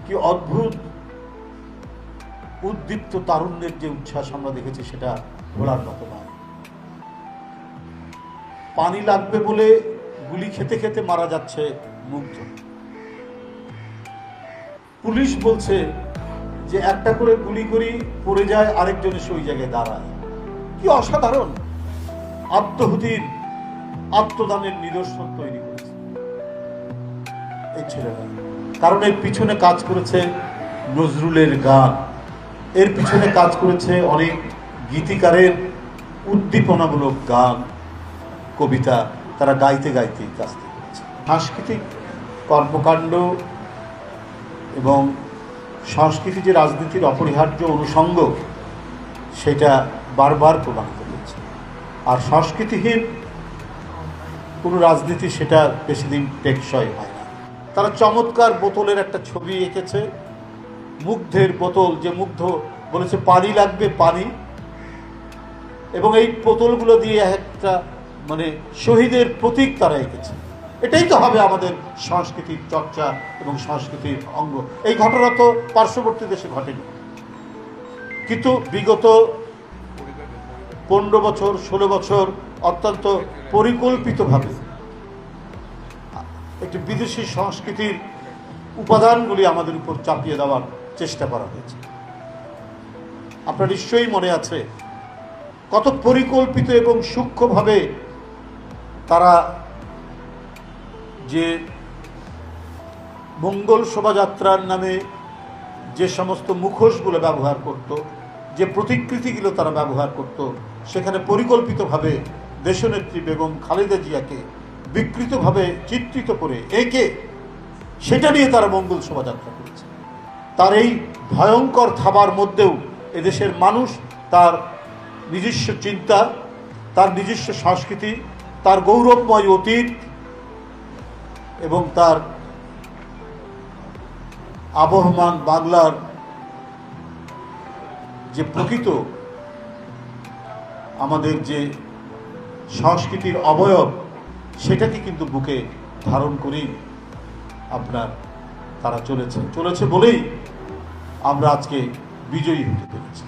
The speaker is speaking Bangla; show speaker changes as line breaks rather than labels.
কি অদ্ভুত উদ্দীপ্ত তারুণ্যের যে উচ্ছ্বাস আমরা দেখেছি সেটা ভোলার মতো নয়। পানি লাগবে বলে গুলি খেতে খেতে মারা যাচ্ছে মুগ্ধ। পুলিশ বলছে যে একটা করে গুলি করি পড়ে যায়, আরেকজন এসে ওই জায়গায় দাঁড়ায়। কি অসাধারণ আত্মহুতির আত্মদানের নিদর্শন তৈরি করেছে এই ছেলেরা। কারণ এর পিছনে কাজ করেছে নজরুলের গান, এর পিছনে কাজ করেছে অনেক গীতিকারের উদ্দীপনামূলক গান, কবিতা। তারা গাইতে গাইতে কাজটি করেছে। সাংস্কৃতিক কর্মকাণ্ড এবং সংস্কৃতি যে রাজনীতির অপরিহার্য অনুষঙ্গ সেটা বারবার প্রমাণিত হয়েছে। আর সংস্কৃতিহীন কোনো রাজনীতি সেটা বেশি দিন টেকসই হয় না। তারা চমৎকার বোতলের একটা ছবি এঁকেছে, মুগ্ধের বোতল, যে মুগ্ধ বলেছে পানি লাগবে পানি, এবং এই বোতলগুলো দিয়ে একটা মানে শহীদের প্রতীক তারা এঁকেছে। এটাই তো হবে আমাদের সংস্কৃতির চর্চা এবং সংস্কৃতির অঙ্গ। এই ঘটনা তো পার্শ্ববর্তী দেশে ঘটেনি, কিন্তু বিগত 15 বছর 16 বছর অত্যন্ত পরিকল্পিতভাবে একটি বিদেশি সংস্কৃতির উপাদানগুলি আমাদের উপর চাপিয়ে দেওয়ার চেষ্টা করা হয়েছে। আপনার নিশ্চয়ই মনে আছে কত পরিকল্পিত এবং সূক্ষ্মভাবে তারা যে মঙ্গল শোভাযাত্রার নামে যে সমস্ত মুখোশগুলো ব্যবহার করত, যে প্রতিকৃতিগুলো তারা ব্যবহার করত, সেখানে পরিকল্পিতভাবে দেশনেত্রী বেগম খালেদা জিয়াকে বিকৃতভাবে চিত্রিত করে এঁকে সেটা নিয়ে তারা মঙ্গল শোভাযাত্রা করেছে। তার এই ভয়ঙ্কর থাবার মধ্যেও এদেশের মানুষ তার নিজস্ব চিন্তা, তার নিজস্ব সংস্কৃতি, তার গৌরবময় অতীত এবং তার আবহমান বাংলার যে প্রকৃত আমাদের যে সংস্কৃতির অবয়ব সেটাকে কিন্তু বুকে ধারণ করেই তারা চলেছে বলেই আমরা আজকে বিজয়ী হতে পেরেছি।